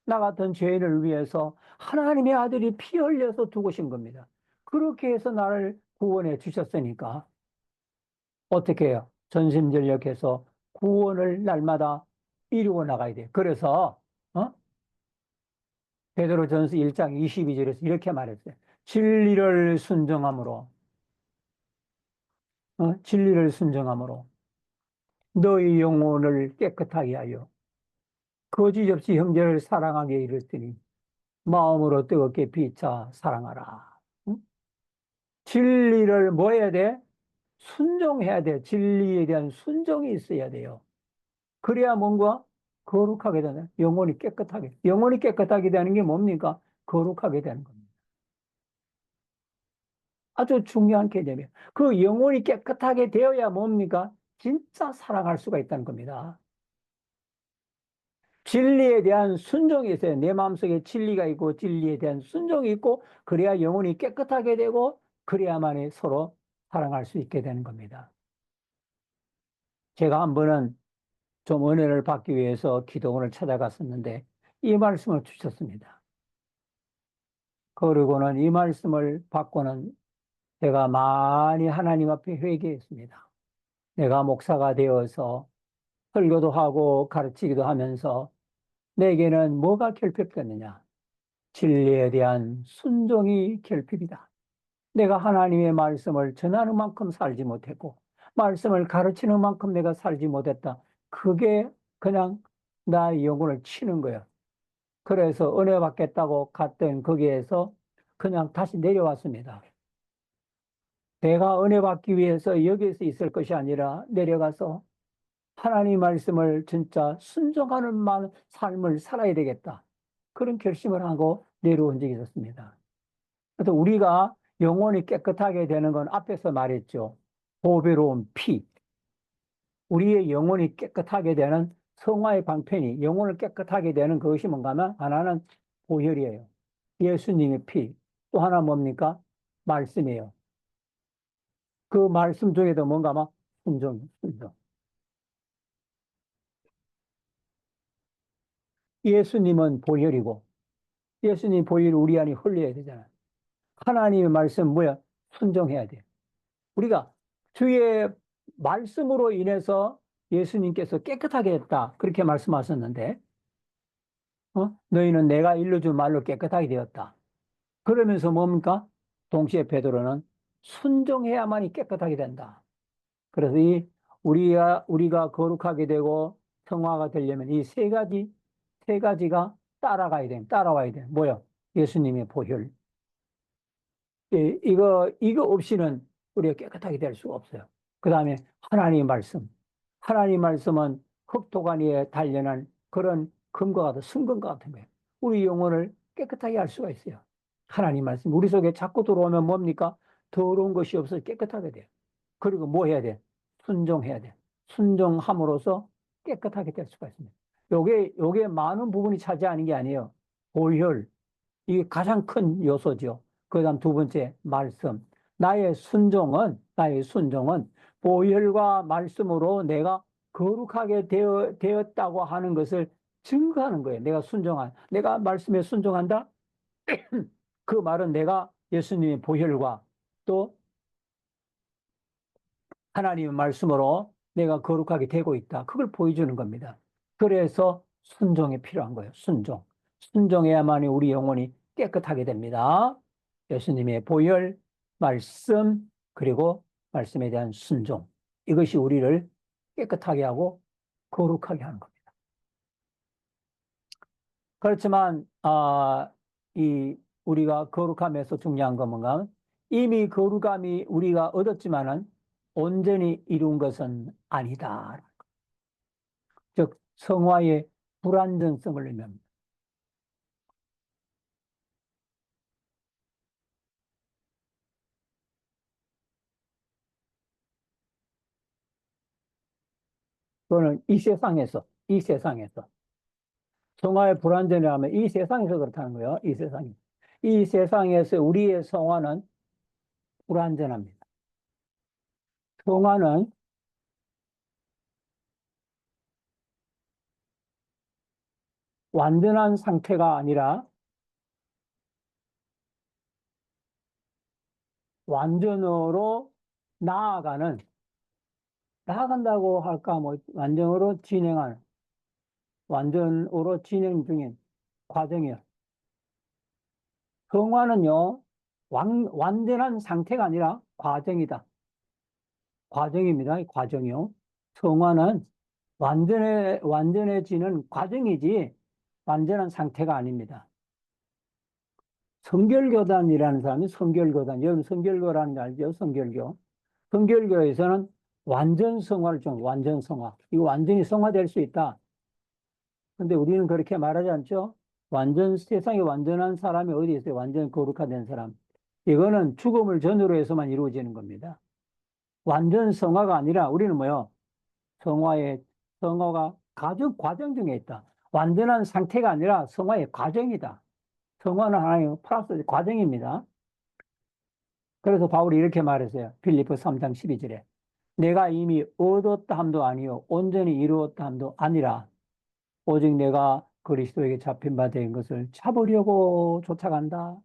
나 같은 죄인을 위해서 하나님의 아들이 피 흘려서 죽으신 겁니다. 그렇게 해서 나를 구원해 주셨으니까 어떻게 해요? 전심전력해서 구원을 날마다 이루어 나가야 돼요. 그래서 베드로전서 1장 22절에서 이렇게 말했어요. 진리를 순종함으로 진리를 순종함으로 너희 영혼을 깨끗하게 하여 거짓 없이 형제를 사랑하게 이르더니 마음으로 뜨겁게 비차 사랑하라. 응? 진리를 뭐 해야 돼? 순종해야 돼. 진리에 대한 순종이 있어야 돼요. 그래야 뭔가 거룩하게 되는, 영혼이 깨끗하게. 영혼이 깨끗하게 되는 게 뭡니까? 거룩하게 되는 겁니다. 아주 중요한 개념이에요. 그 영혼이 깨끗하게 되어야 뭡니까? 진짜 사랑할 수가 있다는 겁니다. 진리에 대한 순종이 있어요. 내 마음속에 진리가 있고 진리에 대한 순종이 있고 그래야 영혼이 깨끗하게 되고 그래야만이 서로 사랑할 수 있게 되는 겁니다. 제가 한 번은 좀 은혜를 받기 위해서 기도원을 찾아갔었는데 이 말씀을 주셨습니다. 그러고는 이 말씀을 받고는 제가 많이 하나님 앞에 회개했습니다. 내가 목사가 되어서 설교도 하고 가르치기도 하면서 내게는 뭐가 결핍됐느냐? 진리에 대한 순종이 결핍이다. 내가 하나님의 말씀을 전하는 만큼 살지 못했고, 말씀을 가르치는 만큼 내가 살지 못했다. 그게 그냥 나의 영혼을 치는 거예요. 그래서 은혜 받겠다고 갔던 거기에서 그냥 다시 내려왔습니다. 내가 은혜 받기 위해서 여기에서 있을 것이 아니라 내려가서 하나님 말씀을 진짜 순종하는 삶을 살아야 되겠다. 그런 결심을 하고 내려온 적이 있었습니다. 그래서 우리가 영혼이 깨끗하게 되는 건 앞에서 말했죠. 보배로운 피. 우리의 영혼이 깨끗하게 되는 성화의 방편이 영혼을 깨끗하게 되는 그것이 뭔가 하면 하나는 보혈이에요. 예수님의 피. 또 하나 뭡니까? 말씀이에요. 그 말씀 중에도 뭔가 막 순종, 순종. 예수님은 보혈이고 예수님 보혈이 우리 안에 흘려야 되잖아요. 하나님의 말씀 뭐야? 순종해야 돼요. 우리가 주의 말씀으로 인해서 예수님께서 깨끗하게 했다. 그렇게 말씀하셨는데, 너희는 내가 일러준 말로 깨끗하게 되었다. 그러면서 뭡니까? 동시에 베드로는 순종해야만이 깨끗하게 된다. 그래서 우리가 거룩하게 되고 성화가 되려면 이 세 가지가 따라와야 돼. 뭐요? 예수님의 보혈. 이거 없이는 우리가 깨끗하게 될 수가 없어요. 그 다음에 하나님의 말씀. 하나님의 말씀은 흙토관 위에 단련한 그런 금과 같은 순금과 같은 거예요. 우리 영혼을 깨끗하게 할 수가 있어요. 하나님 말씀. 우리 속에 자꾸 들어오면 뭡니까? 더러운 것이 없어 깨끗하게 돼요. 그리고 뭐 해야 돼? 순종해야 돼. 순종함으로써 깨끗하게 될 수가 있습니다. 요게 많은 부분이 차지하는 게 아니에요. 보혈, 이게 가장 큰 요소죠. 그 다음 두 번째, 말씀. 나의 순종은 보혈과 말씀으로 내가 거룩하게 되었다고 하는 것을 증거하는 거예요. 내가 말씀에 순종한다? 그 말은 내가 예수님의 보혈과 또 하나님의 말씀으로 내가 거룩하게 되고 있다. 그걸 보여주는 겁니다. 그래서 순종이 필요한 거예요. 순종. 순종해야만이 우리 영혼이 깨끗하게 됩니다. 예수님의 보혈, 말씀, 그리고 말씀에 대한 순종. 이것이 우리를 깨끗하게 하고 거룩하게 하는 겁니다. 그렇지만, 우리가 거룩함에서 중요한 건 뭔가? 이미 거룩함이 우리가 얻었지만은 온전히 이룬 것은 아니다. 즉, 성화의 불완전성을 의미합니다. 그거는 이 세상에서. 성화의 불완전이라면 이 세상에서 그렇다는 거예요. 이 세상에. 이 세상에서 우리의 성화는 불완전합니다. 성화는 완전한 상태가 아니라 완전으로 나아가는, 나아간다고 할까, 뭐, 완전으로 진행 중인 과정이에요. 성화는요, 완전한 상태가 아니라 과정이다. 과정입니다. 이 과정이요. 성화는 완전해지는 과정이지, 완전한 상태가 아닙니다. 성결교단이라는 사람이 성결교단, 여러분 성결교라는 거 알죠? 성결교. 성결교에서는 완전 성화를 좀, 완전 성화. 이거 완전히 성화될 수 있다. 근데 우리는 그렇게 말하지 않죠? 세상에 완전한 사람이 어디 있어요? 완전 거룩화된 사람. 이거는 죽음을 전후로 해서만 이루어지는 겁니다. 완전 성화가 아니라 우리는 뭐요? 성화의, 성화가 과정 중에 있다. 완전한 상태가 아니라 성화의 과정이다. 성화는 하나의 플러스 과정입니다. 그래서 바울이 이렇게 말했어요. 빌립보 3장 12절에. 내가 이미 얻었다 함도 아니요 온전히 이루었다 함도 아니라 오직 내가 그리스도에게 잡힌 바 된 것을 잡으려고 쫓아간다.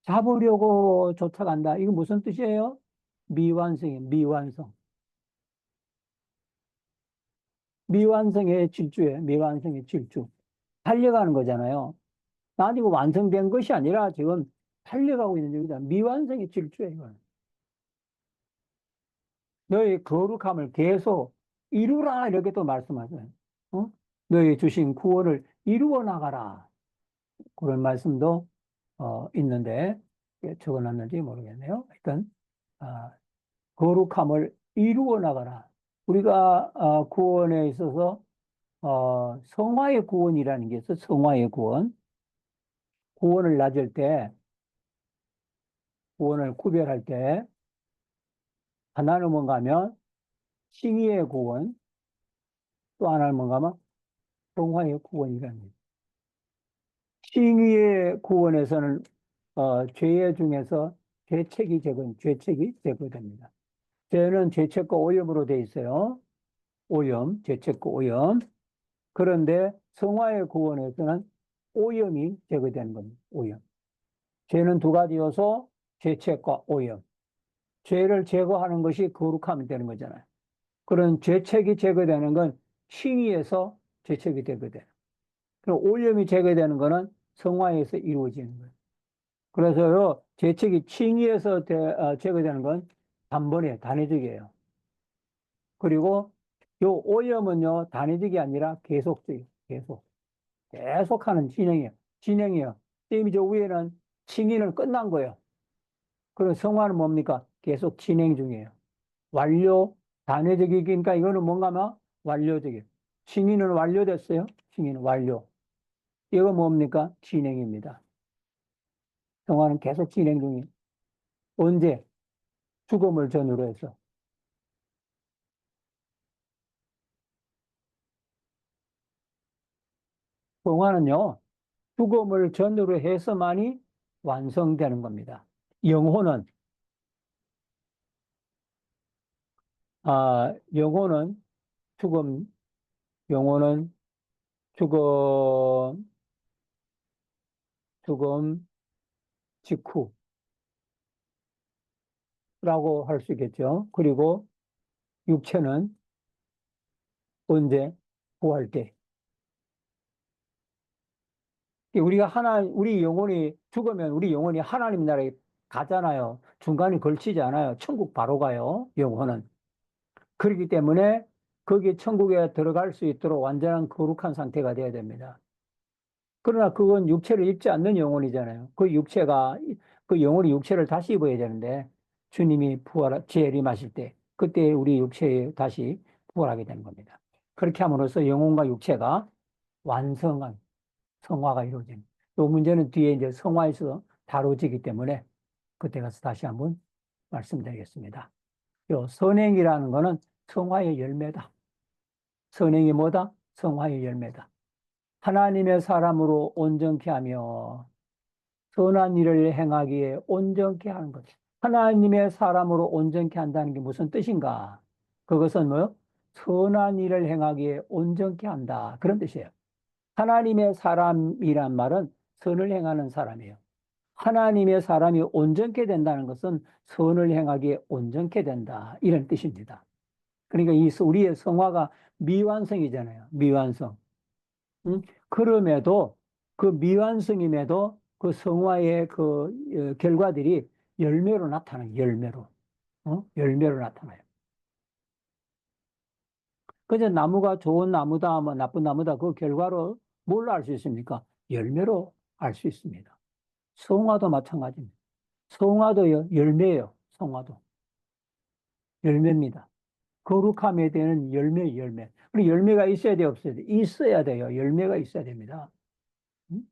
잡으려고 쫓아간다. 이거 무슨 뜻이에요? 미완성이에요. 미완성. 미완성의 질주예요. 미완성의 질주. 달려가는 거잖아요. 난 이거 완성된 것이 아니라 지금 달려가고 있는 중이다. 미완성의 질주예요. 이건. 너의 거룩함을 계속 이루라. 이렇게 또 말씀하세요. 어? 너의 주신 구원을 이루어 나가라. 그런 말씀도 있는데 적어놨는지 모르겠네요. 하여튼 거룩함을 이루어 나가라. 우리가 구원에 있어서 성화의 구원이라는 게 있어. 성화의 구원. 구원을 나눌 때, 구원을 구별할 때 하나는 뭔가 하면 칭의의 구원, 또 하나는 뭔가 하면 성화의 구원이라는 거예요. 칭의의 구원에서는 죄의 중에서 죄책이 제거됩니다. 죄는 죄책과 오염으로 돼 있어요. 오염, 죄책과 오염. 그런데 성화의 구원에서는 오염이 제거되는 겁니다. 오염. 죄는 두 가지 요소, 죄책과 오염. 죄를 제거하는 것이 거룩함이 되는 거잖아요. 그런 죄책이 제거되는 건 칭의에서 죄책이 제거돼요. 그럼 오염이 제거되는 거는 성화에서 이루어지는 거예요. 그래서요, 죄책이 칭의에서 제거되는 건 단번에 단회적이에요. 그리고 요 오염은요, 단회적이 아니라 계속적이에요. 계속하는 진행이에요. 진행이에요. 이미 저 위에는 칭의는 끝난 거예요. 그리고 성화는 뭡니까? 계속 진행 중이에요. 완료, 단회적이니까 이거는 뭔가 막 완료적이에요. 칭의는 완료됐어요. 칭의는 완료. 이거 뭡니까? 진행입니다. 성화는 계속 진행 중이에요. 언제? 죽음을 전후로 해서. 성화는요, 죽음을 전후로 해서만이 완성되는 겁니다. 영혼은, 영혼은 죽음, 영혼은 죽음, 죽음 직후라고 할 수 있겠죠. 그리고 육체는 언제? 구할 때. 우리 영혼이 죽으면 우리 영혼이 하나님 나라에 가잖아요. 중간에 걸치지 않아요. 천국 바로 가요. 영혼은. 그렇기 때문에 거기 천국에 들어갈 수 있도록 완전한 거룩한 상태가 되어야 됩니다. 그러나 그건 육체를 입지 않는 영혼이잖아요. 그 영혼이 육체를 다시 입어야 되는데, 주님이 재림하실 때, 그때 우리 육체에 다시 부활하게 되는 겁니다. 그렇게 함으로써 영혼과 육체가 완성한 성화가 이루어집니다. 이 문제는 뒤에 이제 성화에서 다뤄지기 때문에 그때 가서 다시 한번 말씀드리겠습니다. 요 선행이라는 거는 성화의 열매다. 선행이 뭐다? 성화의 열매다. 하나님의 사람으로 온전케 하며 선한 일을 행하기에 온전케 하는 것. 하나님의 사람으로 온전케 한다는 게 무슨 뜻인가? 그것은 뭐요? 선한 일을 행하기에 온전케 한다. 그런 뜻이에요. 하나님의 사람이란 말은 선을 행하는 사람이에요. 하나님의 사람이 온전케 된다는 것은 선을 행하기에 온전케 된다. 이런 뜻입니다. 그러니까 우리의 성화가 미완성이잖아요. 미완성. 그럼에도 그 미완성임에도 그 성화의 결과들이 열매로 나타나요. 열매로. 열매로 나타나요. 그저 나무가 좋은 나무다, 뭐 나쁜 나무다, 그 결과로 뭘로 알 수 있습니까? 열매로 알 수 있습니다. 성화도 마찬가지입니다. 성화도 열매예요. 성화도. 열매입니다. 거룩함에 대한 열매. 그리고 열매가 있어야 돼요, 없어야 돼요? 있어야 돼요. 열매가 있어야 됩니다. 음?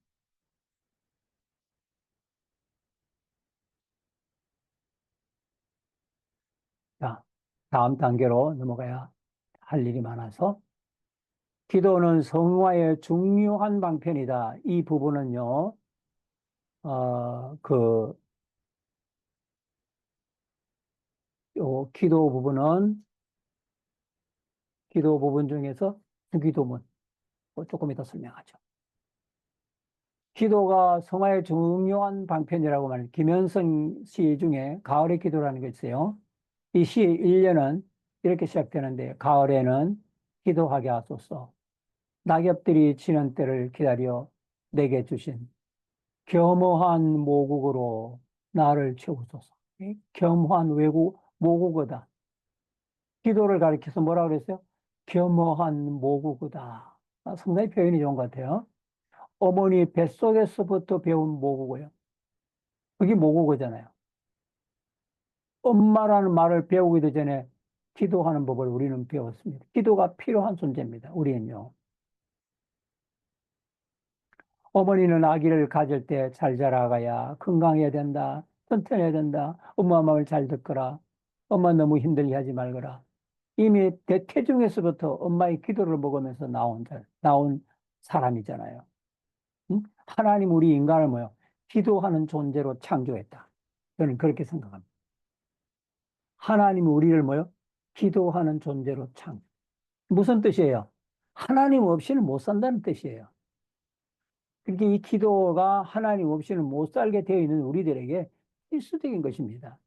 자, 다음 단계로 넘어가야 할 일이 많아서 기도는 성화의 중요한 방편이다. 이 부분은요, 어, 그, 요 기도 부분 중에서 주기도문, 조금 이따 설명하죠. 기도가 성화의 중요한 방편이라고 말해요. 김현성 시 중에 가을의 기도라는 게 있어요. 이 시의 일년은 이렇게 시작되는데, 가을에는 기도하게 하소서. 낙엽들이 지는 때를 기다려 내게 주신 겸허한 모국으로 나를 채우소서. 이 겸허한 모국어다. 기도를 가리켜서 뭐라 그랬어요? 겸허한 모국어다. 상당히 표현이 좋은 것 같아요. 어머니 뱃속에서부터 배운 모국어예요. 그게 모국어잖아요. 엄마라는 말을 배우기도 전에 기도하는 법을 우리는 배웠습니다. 기도가 필요한 존재입니다. 우리는요. 어머니는 아기를 가질 때 잘 자라가야 건강해야 된다. 튼튼해야 된다. 엄마 말을 잘 듣거라. 엄마 너무 힘들게 하지 말거라. 이미 대태중에서부터 엄마의 기도를 먹으면서 나온 사람이잖아요. 응? 하나님 우리 인간을 뭐요? 기도하는 존재로 창조했다. 저는 그렇게 생각합니다. 하나님 우리를 뭐요? 기도하는 존재로 무슨 뜻이에요? 하나님 없이는 못 산다는 뜻이에요. 그러니까 이 기도가 하나님 없이는 못 살게 되어 있는 우리들에게 필수적인 것입니다.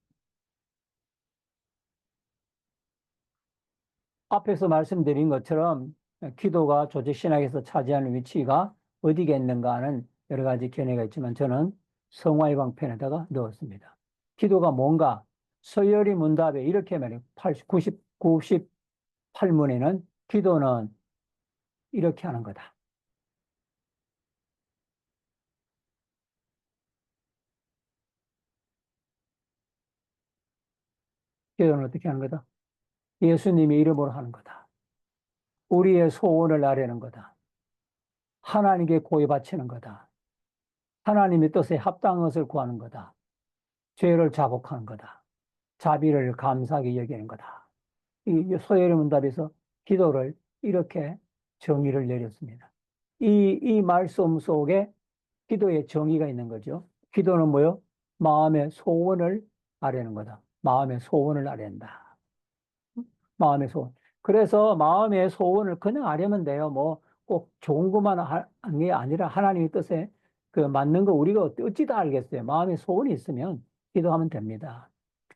앞에서 말씀드린 것처럼 기도가 조직신학에서 차지하는 위치가 어디겠는가 하는 여러 가지 견해가 있지만 저는 성화의 방편에다가 넣었습니다. 기도가 뭔가? 서열이 문답에 이렇게 말해요. 98문에는 기도는 이렇게 하는 거다. 기도는 어떻게 하는 거다? 예수님의 이름으로 하는 거다. 우리의 소원을 아뢰는 거다. 하나님께 고해 바치는 거다. 하나님의 뜻에 합당한 것을 구하는 거다. 죄를 자복하는 거다. 자비를 감사하게 여기는 거다. 이 소요의 문답에서 기도를 이렇게 정의를 내렸습니다. 이 말씀 속에 기도의 정의가 있는 거죠. 기도는 뭐요? 마음의 소원을 아뢰는 거다. 마음의 소원을 아뢰는다. 마음의 소원. 그래서 마음의 소원을 그냥 아뢰면 돼요. 뭐 꼭 좋은 것만 하는 게 아니라 하나님의 뜻에 그 맞는 거 우리가 어찌 다 알겠어요. 마음의 소원이 있으면 기도하면 됩니다.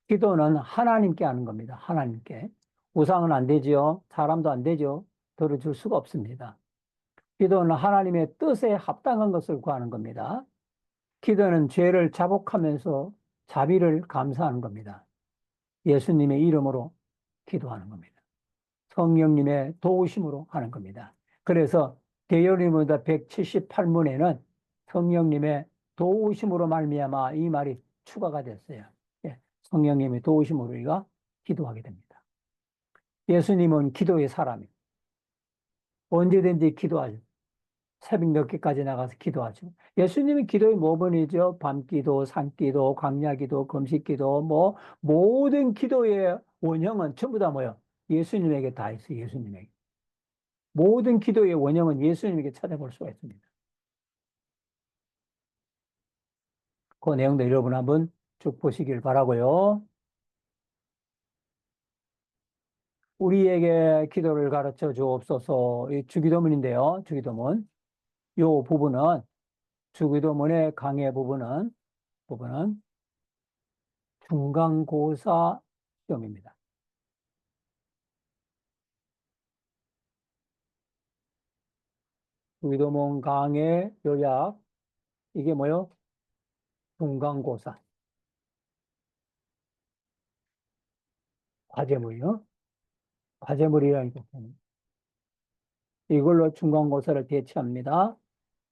기도는 하나님께 하는 겁니다. 하나님께. 우상은 안 되지요. 사람도 안 되죠. 들어줄 수가 없습니다. 기도는 하나님의 뜻에 합당한 것을 구하는 겁니다. 기도는 죄를 자복하면서 자비를 감사하는 겁니다. 예수님의 이름으로 기도하는 겁니다. 성령님의 도우심으로 하는 겁니다. 그래서 대여리문서 178문에는 성령님의 도우심으로 말미암아 이 말이 추가가 됐어요. 예, 성령님의 도우심으로 우리가 기도하게 됩니다. 예수님은 기도의 사람이에요. 언제든지 기도하죠. 새벽 늦게까지 나가서 기도하죠. 예수님은 기도의 모범이죠. 밤기도, 산기도, 광야기도, 금식기도, 뭐 모든 기도의 원형은 전부 다 뭐요? 예수님에게 다 있어요. 예수님에게. 모든 기도의 원형은 예수님에게 찾아볼 수가 있습니다. 그 내용도 여러분 한번 쭉 보시길 바라고요. 우리에게 기도를 가르쳐 주옵소서. 이 주기도문인데요. 주기도문. 요 부분은 주기도문의 강의 부분은 중간고사 시험입니다. 주기도문 강의 요약 이게 뭐요? 중간고사 과제물이요. 과제물이라는 거 이걸로 중간고사를 대체합니다.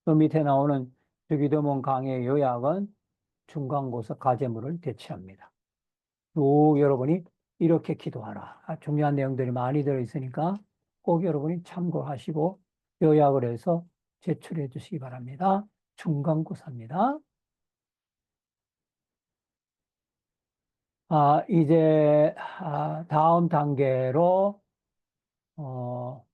그 밑에 나오는 주기도문 강의 요약은 중간고사 과제물을 대체합니다. 쭉 여러분이 이렇게 기도하라. 중요한 내용들이 많이 들어있으니까 꼭 여러분이 참고하시고 요약을 해서 제출해 주시기 바랍니다. 중간고사입니다. 이제 다음 단계로 어,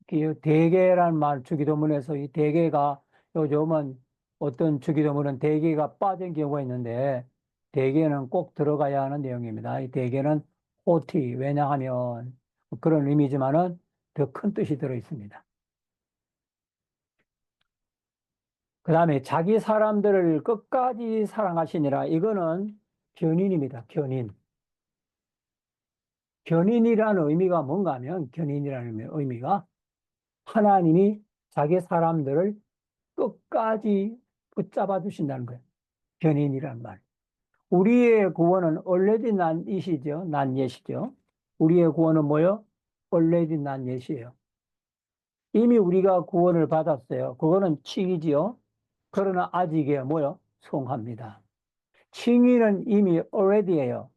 특히 대개란 말 주기도문에서 이 대개가 요즘은 어떤 주기도문은 대개가 빠진 경우가 있는데 대개는 꼭 들어가야 하는 내용입니다. 이 대개는 OT 왜냐하면 그런 의미지만은 더 큰 뜻이 들어 있습니다. 그 다음에 자기 사람들을 끝까지 사랑하시니라 이거는 견인입니다. 견인. 견인이라는 의미가 뭔가 하면 견인이라는 의미가 하나님이 자기 사람들을 끝까지 붙잡아 주신다는 거예요. 견인이란 말. 우리의 구원은 already 난 이시죠. 난 예시죠. 우리의 구원은 뭐요? already 난 예시예요. 이미 우리가 구원을 받았어요. 그거는 칭이지요. 그러나 아직이에요. 뭐요? 성화입니다. 칭의는 이미 already예요.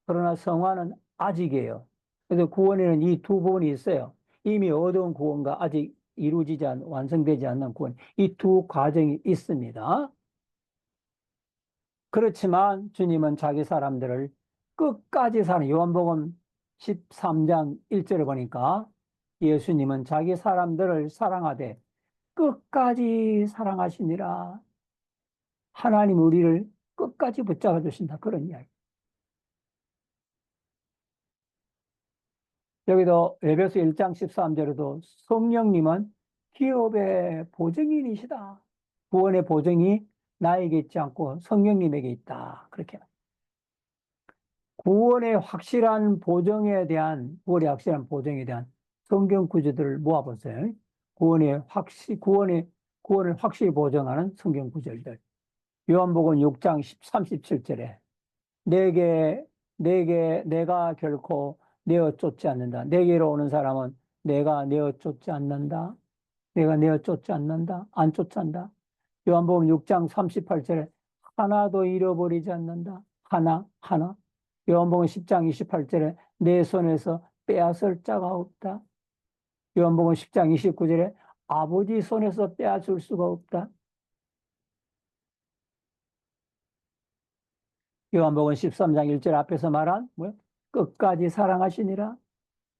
그러나 성화는 아직이에요. 그래서 구원에는 이 두 부분이 있어요. 이미 얻은 구원과 아직 이루어지지 않, 완성되지 않는 구원. 이 두 과정이 있습니다. 그렇지만 주님은 자기 사람들을 끝까지 사는 요한복음 13장 1절을 보니까 예수님은 자기 사람들을 사랑하되 끝까지 사랑하시니라. 하나님 우리를 끝까지 붙잡아 주신다. 그런 이야기. 여기도 에베소 1장 13절에도 성령님은 기업의 보증인이시다. 구원의 보증이 나에게 있지 않고 성령님에게 있다. 그렇게. 구원의 확실한 보정에 대한 성경 구절들을 모아보세요. 구원을 확실히 보정하는 성경 구절들. 요한복음 6장 37절에 내가 결코 내어 쫓지 않는다. 내게로 오는 사람은 내가 내어 쫓지 않는다. 내가 내어 쫓지 않는다. 안 쫓아낸다. 요한복음 6장 38절에 하나도 잃어버리지 않는다. 하나. 요한복음 10장 28절에 내 손에서 빼앗을 자가 없다. 요한복음 10장 29절에 아버지 손에서 빼앗을 수가 없다. 요한복음 13장 1절 앞에서 말한 끝까지 사랑하시니라.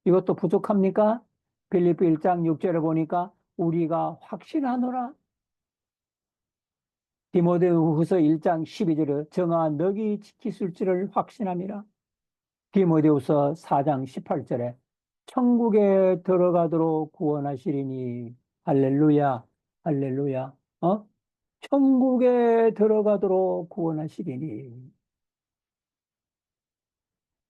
이것도 부족합니까? 빌립보 1장 6절에 보니까 우리가 확신하노라. 디모데후서 1장 12절에 정한 덕이 지키실 줄을 확신함이라. 디모데후서 4장 18절에 천국에 들어가도록 구원하시리니 할렐루야 할렐루야 천국에 들어가도록 구원하시리니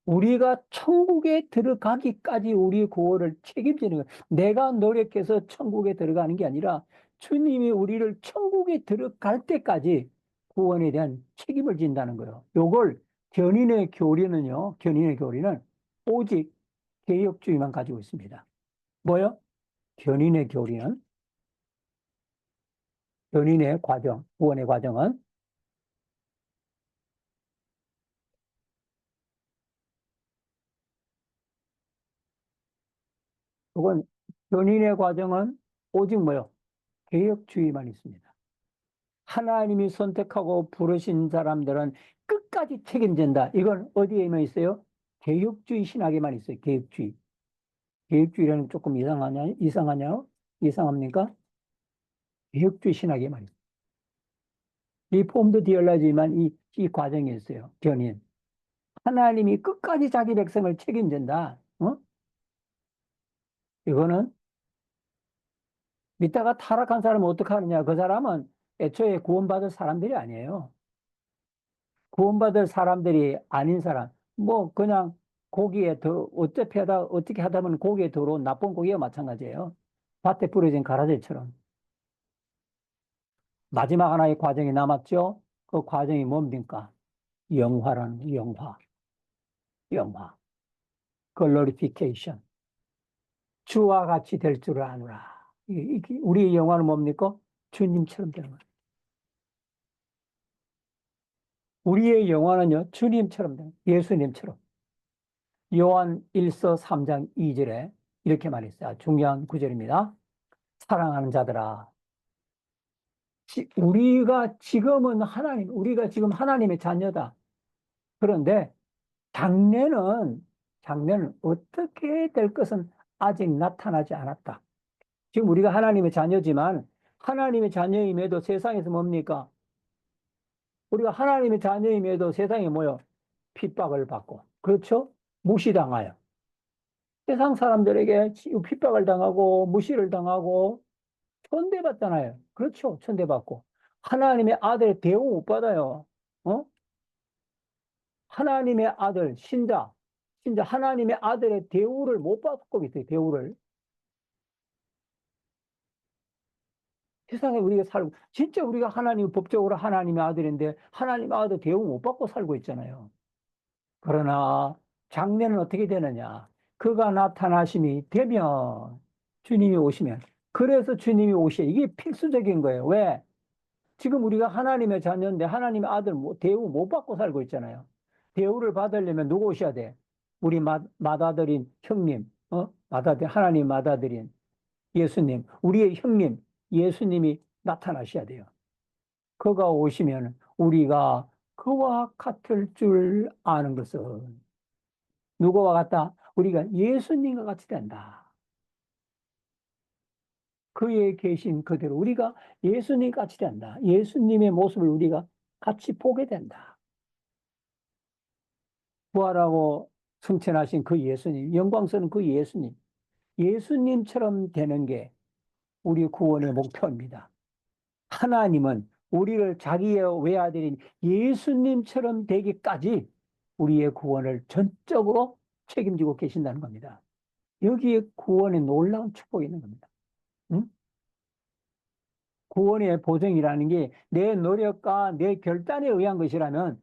우리가 천국에 들어가기까지 우리 구원을 책임지는 거예요. 내가 노력해서 천국에 들어가는 게 아니라 주님이 우리를 천국에 들어갈 때까지 구원에 대한 책임을 진다는 거예요. 요걸 견인의 교리는요, 견인의 교리는 오직 개혁주의만 가지고 있습니다. 뭐요? 견인의 교리는, 견인의 과정, 구원의 과정은, 그건, 견인의 과정은 오직 뭐요? 개혁주의만 있습니다. 하나님이 선택하고 부르신 사람들은 끝까지 책임진다. 이건 어디에만 있어요? 개혁주의 신학에만 있어요. 개혁주의. 개혁주의라는 조금 이상하냐? 이상합니까? 개혁주의 신학에만 있어요. 리폼드 디얼라지만 이 과정이 있어요. 견인. 하나님이 끝까지 자기 백성을 책임진다. 어? 이거는 믿다가 타락한 사람은 어떻게 하느냐? 그 사람은 애초에 구원받을 사람들이 아니에요. 구원받을 사람들이 아닌 사람, 뭐, 그냥 고기에 어떻게 하다 보면 고기에 들어온 나쁜 고기와 마찬가지예요. 밭에 뿌려진 가라지처럼. 마지막 하나의 과정이 남았죠? 그 과정이 뭡니까? 영화라는, 영화. 영화. 글로리피케이션. 주와 같이 될 줄을 아노라. 우리의 영화는 뭡니까? 주님처럼 되는 거예요. 우리의 영화는요, 주님처럼 되는 거예요. 예수님처럼. 요한 1서 3장 2절에 이렇게 말했어요. 중요한 구절입니다. 사랑하는 자들아. 우리가 지금 하나님의 자녀다. 그런데 장래는 어떻게 될 것은 아직 나타나지 않았다. 지금 우리가 하나님의 자녀지만 하나님의 자녀임에도 세상에서 뭡니까? 우리가 하나님의 자녀임에도 세상에 뭐요? 핍박을 받고. 그렇죠? 무시당하여. 세상 사람들에게 핍박을 당하고 무시를 당하고 천대받잖아요. 그렇죠. 천대받고. 하나님의 아들의 대우 못 받아요. 어? 하나님의 아들, 신자, 하나님의 아들의 대우를 못 받고 있어요. 대우를. 세상에 우리가 살고, 진짜 우리가 법적으로 하나님의 아들인데, 하나님의 아들 대우 못 받고 살고 있잖아요. 그러나, 장래는 어떻게 되느냐? 그가 나타나심이 되면, 주님이 오시면, 그래서 주님이 오시에 이게 필수적인 거예요. 왜? 지금 우리가 하나님의 자녀인데 하나님의 아들 대우 못 받고 살고 있잖아요. 대우를 받으려면 누구 오셔야 돼? 우리 맏아들인 형님, 하나님 맏아들인 예수님, 우리의 형님, 예수님이 나타나셔야 돼요. 그가 오시면 우리가 그와 같을 줄 아는 것은 누구와 같다? 우리가 예수님과 같이 된다. 그의 계신 그대로 우리가 예수님 같이 된다. 예수님의 모습을 우리가 같이 보게 된다. 부활하고 승천하신 그 예수님, 영광스러운 그 예수님, 예수님처럼 되는 게 우리 구원의 목표입니다. 하나님은 우리를 자기의 외아들인 예수님처럼 되기까지 우리의 구원을 전적으로 책임지고 계신다는 겁니다. 여기에 구원의 놀라운 축복이 있는 겁니다. 응? 구원의 보증이라는 게 내 노력과 내 결단에 의한 것이라면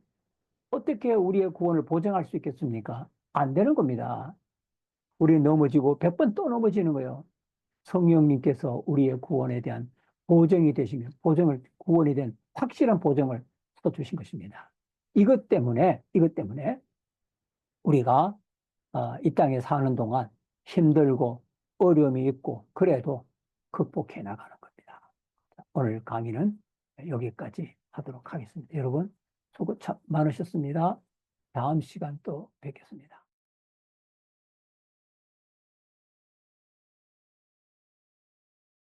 어떻게 우리의 구원을 보증할 수 있겠습니까? 안 되는 겁니다. 우리 넘어지고 100번 또 넘어지는 거예요. 성령님께서 우리의 구원에 대한 보증이 되시며 구원에 대한 확실한 보증을 써주신 것입니다. 이것 때문에 우리가 이 땅에 사는 동안 힘들고 어려움이 있고 그래도 극복해 나가는 겁니다. 오늘 강의는 여기까지 하도록 하겠습니다. 여러분 수고 참 많으셨습니다. 다음 시간 또 뵙겠습니다.